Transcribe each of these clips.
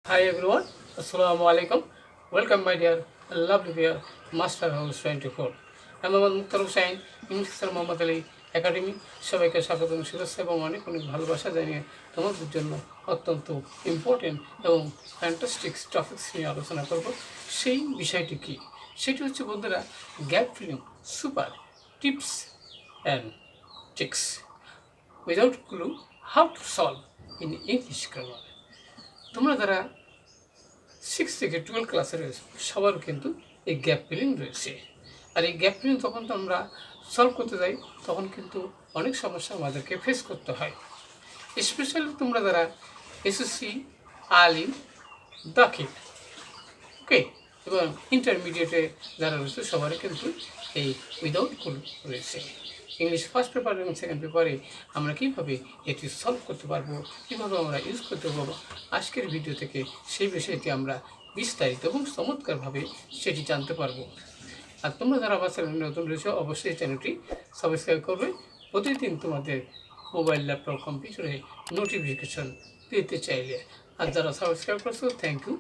Hi everyone, Assalamu alaikum. Welcome my dear lovely dear Master House 24. আমি Mohammad Mukhtar Hossain English sir Mohammad Ali academy সবাইকে স্বাগত শুভেচ্ছা এবং অনেক অনেক ভালোবাসা জানিয়ে তোমাদের জন্য অত্যন্ত ইম্পর্টেন্ট এবং ফ্যান্টাস্টিক টপিক্স নিয়ে আলোচনা করব। সেই বিষয়টি কি? সেটি হচ্ছে বন্ধুরা gap filling super tips and tricks without clue how to solve in English grammar. তোমরা যারা 6 থেকে 12 ক্লাসে রয়েছে সবার কিন্তু এই গ্যাপ ফিলিং রয়েছে। আর এই গ্যাপ ফিলিং যখন আমরা সলভ করতে যাই তখন কিন্তু অনেক সমস্যা আমাদেরকে ফেস করতে হয়। স্পেশালি তোমরা যারা এসএসসি, আলিম, দাখিল, ওকে, এবং ইন্টারমিডিয়েটে যারা রয়েছে সবারই কিন্তু এই উইদাউট ক্লু রয়েছে। ইংলিশ ফার্স্ট পেপার এবং সেকেন্ড পেপারে আমরা কীভাবে এটি সলভ করতে পারবো, কীভাবে আমরা ইউজ করতে পারবো, আজকের ভিডিও থেকে সেই বিষয়টি আমরা বিস্তারিত এবং চমৎকারভাবে সেটি জানতে পারবো। আর তোমরা যারা আমার চ্যানেলে নতুন রয়েছে অবশ্যই চ্যানেলটি সাবস্ক্রাইব করবে। প্রতিদিন তোমাদের মোবাইল, ল্যাপটপ, কম্পিউটারে নোটিফিকেশন পেতে চাইলে। আর যারা সাবস্ক্রাইব করছো, thank you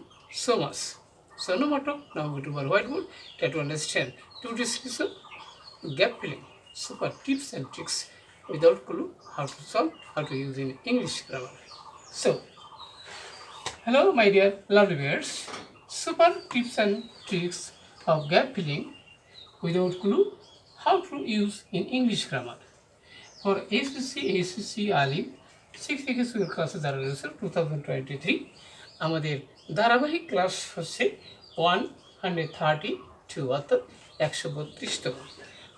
so much. So no matter, now we do our whiteboard, try to understand two discussion gap filling, super tips and tricks without clue how to solve, how to use in English grammar. So, hello my dear lovely viewers, super tips and tricks of gap filling without clue how to use in English grammar. For ACC, ACC, alim 6 থেকে 12 ক্লাসে যারা রয়েছে 2023 আমাদের ধারাবাহিক class হচ্ছে 132 অর্থাৎ 132তম।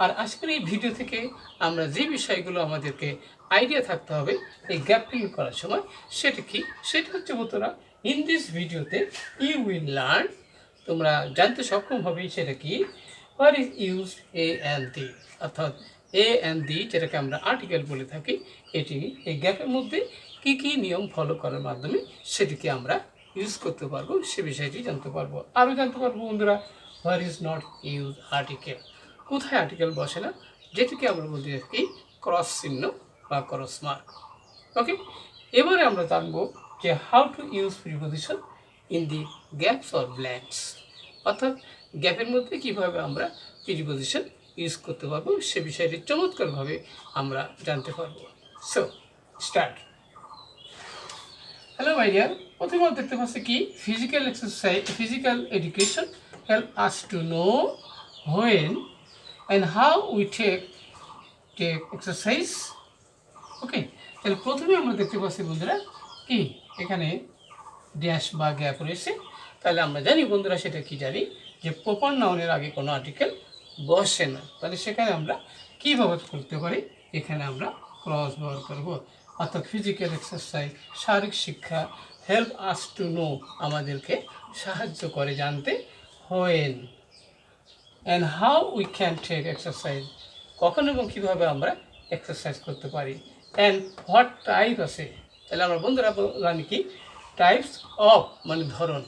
আর আজকের এই ভিডিও থেকে আমরা যে বিষয়গুলো আমাদেরকে আইডিয়া থাকতে হবে এই গ্যাপ ফিলিং করার সময় সেটা কি, সেটা হচ্ছে বন্ধুরা ইন দিস ভিডিওতে ইউ উইল লার্ন, তোমরা জানতে সক্ষম হবে সেটা কি, what is used A and the, অর্থাৎ এ অ্যান্ড দি যেটাকে আমরা আর্টিকেল বলে থাকি, এটি এই গ্যাপের মধ্যে কী কী নিয়ম ফলো করার মাধ্যমে সেটিকে আমরা ইউজ করতে পারবো সে বিষয়টি জানতে পারবো। আরও জানতে পারবো বন্ধুরা where is not use article, কোথায় আর্টিকেল বসে না, যেটিকে আমরা বলতে থাকি ক্রস চিহ্ন বা ক্রস মার্ক। ওকে, এবারে আমরা জানবো যে how to use preposition in the gaps or blanks, অর্থাৎ গ্যাপের মধ্যে কীভাবে আমরা প্রিপোজিশন ইউজ করতে পারবো সে বিষয়টি চমৎকারভাবে আমরা জানতে পারবো। So start. Hello my dear, প্রথমে দেখতে পাচ্ছি কি physical exercise, physical education help us to know when and how we take exercise. Okay, তাহলে প্রথমে আমরা দেখতে পাচ্ছি বন্ধুরা কি এখানে ড্যাশ বা গ্যাপ রয়েছে। তাহলে আমরা জানি বন্ধুরা সেটা কি জানি যে প্রপার নাউনের আগে কোনো আর্টিকেল বসে না। তাহলে সেখানে আমরা কী ব্যবহার করতে পারি, এখানে আমরা ক্লজ ব্যবহার করবো। অর্থাৎ ফিজিক্যাল এক্সারসাইজ শারীরিক শিক্ষা হেল্প আস টু নো আমাদেরকে সাহায্য করে জানতে, when and how we can take exercise কখন এবং কীভাবে আমরা এক্সারসাইজ করতে পারি, অ্যান্ড হোয়াট টাইপ আছে। তাহলে আমরা বন্ধুরা জানি কি টাইপস অফ মানে ধরন,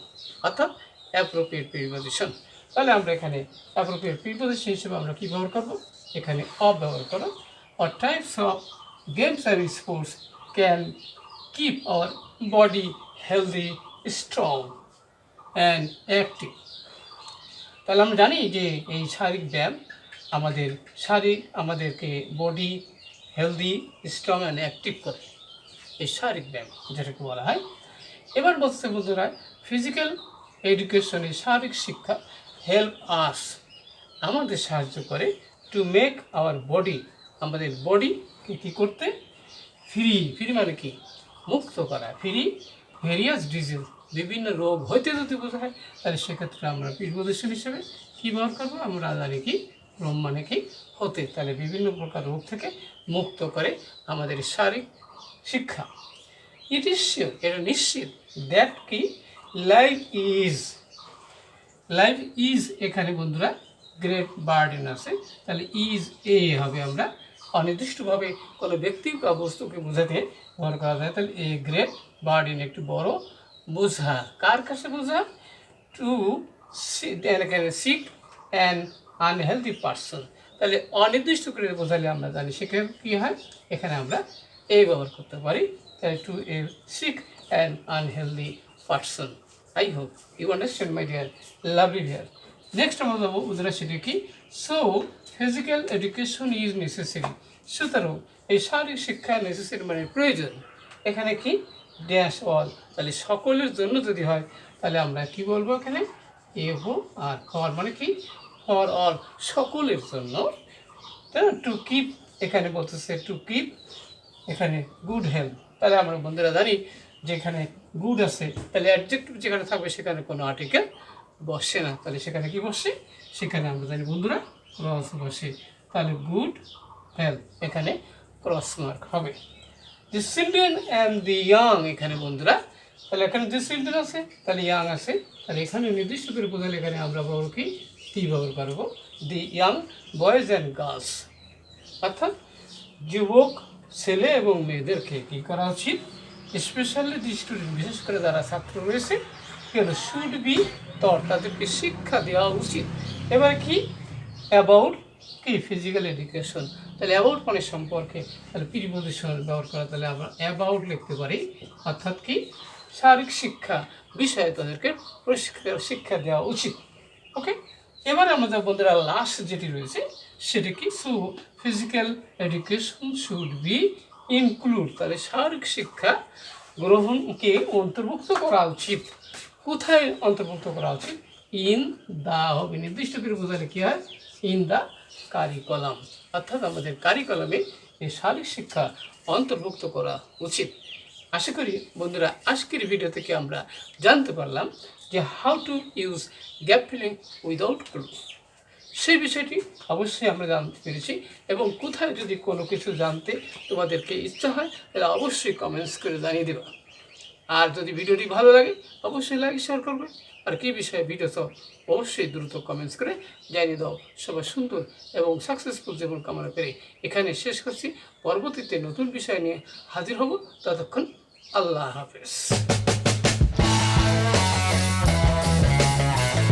অর্থাৎ অ্যাপ্রোপ্রিয়েট প্রিপোজিশন। তাহলে আমরা এখানে অ্যাপ্রোপ্রিয়েট প্রিপোজিশন হিসেবে আমরা কী ব্যবহার করবো, এখানে অফ ব্যবহার করো। Or types of games and sports can keep our body healthy, strong and active. তাহলে আমরা জানি যে এই শারীরিক ব্যায়াম আমাদেরকে body healthy, strong and active করে, এই শারীরিক ব্যায়াম যেটাকে বলা হয়। এবার বলছে বন্ধুরা ফিজিক্যাল এডুকেশনে শারীরিক শিক্ষা হেল্প আস আমাদের সাহায্য করে টু মেক আওয়ার বডি, আমাদের বডিকে কী করতে, ফ্রি মানে কি মুক্ত করা, ফ্রি ভেরিয়াস ডিজিজ বিভিন্ন রোগ হইতে যদি বোঝায় তাহলে সেক্ষেত্রে আমরা প্রিপোজিশন হিসেবে কী ব্যবহার করবো, আমরা জানি কি রোম মানে কি হতে, তাহলে বিভিন্ন প্রকার রোগ থেকে মুক্ত করে আমাদের শারীরিক শিক্ষা। ইট ইজ শিওর, এটা নিশ্চিত, দ্যাট কি লাইফ ইজ এখানে বন্ধুরা গ্রেট বার্ডেন আছে, তাহলে ইজ এ হবে, আমরা অনির্দিষ্টভাবে কোনো ব্যক্তি বা বস্তুকে বোঝাতে ব্যবহার করা যায়। তাহলে এ গ্রেট বার্ডেন একটু বড় বোঝা, কার কাছে বোঝা, to seek and unhealthy person. তাহলে অনির্দিষ্ট করে বোঝালে আমরা জানি সেখানে কী হয়, এখানে আমরা এই ব্যবহার করতে পারি, তাহলে to a sick and unhealthy person. I hope you understand my dear lovely dear. Next আমরা যাবো বন্ধুরা সেটা কি, so physical education is necessary. সুতরাং এই শারীরিক শিক্ষা নেসেসারি মানে প্রয়োজন। এখানে কি ড্যাশ অল, তাহলে সকলের জন্য যদি হয় তাহলে আমরা কি বলবো এখানে এভো, আর ফর মানে কি ফর অল, সকলের জন্য। টু কিপ এখানে বলতেছে টু কিপ এখানে গুড হেলথ, তাহলে আমরা বন্ধুরা জানি যেখানে গুড আছে তাহলে অ্যাডজেক্টিভ যেখানে থাকবে সেখানে কোনো আর্টিকেল বসে না, তাহলে সেখানে কি বসে, সেখানে আমরা জানি বন্ধুরা ক্রস বসে, তাহলে গুড হেলথ এখানে ক্রস মার্ক হবে। The children and the young এখানে বন্ধুরা, তাহলে এখানে দি চিলড্রেন আছে তাহলে ইয়াং আছে, তাহলে এখানে নির্দিষ্ট করে বোঝালে এখানে আমরা বলবো কি ব্যবহার করবো দি ইয়াং বয়েজ অ্যান্ড গার্লস, অর্থাৎ যুবক ছেলে এবং মেয়েদেরকে কী করা উচিত, স্পেশালি দি স্টুডেন্ট বিশেষ করে যারা ছাত্র রয়েছে কেন শুড বি তর, তাদেরকে শিক্ষা দেওয়া উচিত। এবার কি অ্যাবাউট কি ফিজিক্যাল এডুকেশন, তাহলে অ্যাবাউট মানে সম্পর্কে, তাহলে প্রিপজিশন ব্যবহার করা, তাহলে আমরা অ্যাবাউট লিখতে পারি, অর্থাৎ কি শারীরিক শিক্ষা বিষয়ে তাদেরকে শিক্ষা দেওয়া উচিত। ওকে, এবার আমাদের বন্ধুরা লাস্ট যেটি রয়েছে সেটা কি, so physical education should be include, তাহলে শারীরিক শিক্ষা গ্রহণকে অন্তর্ভুক্ত করা উচিত। কোথায় অন্তর্ভুক্ত করা উচিত, ইন দা হবে, নির্দিষ্ট করে বোঝালে কী হয়, ইন দা কারিকুলাম, অর্থাৎ আমাদের কারিকুলামে এই শারীরিক শিক্ষা অন্তর্ভুক্ত করা উচিত। আশা করি বন্ধুরা আজকের ভিডিও থেকে আমরা জানতে পারলাম যে how to use gap filling without clue, সেই বিষয়টি অবশ্যই আমরা জানতে পেরেছি। এবং কোথায় যদি কোনো কিছু জানতে তোমাদেরকে ইচ্ছা হয় তাহলে অবশ্যই কমেন্টস করে জানিয়ে দেবা। আর যদি ভিডিওটি ভালো লাগে অবশ্যই লাইক শেয়ার করবে, আর কী বিষয়ে ভিডিও তো অবশ্যই দ্রুত কমেন্টস করে জানিয়ে দাও। সবাই সুন্দর এবং সাকসেসফুল জীবন কামনা করে এখানে শেষ করছি, পরবর্তীতে নতুন বিষয় নিয়ে হাজির হব, ততক্ষণ আল্লাহ হাফেজ।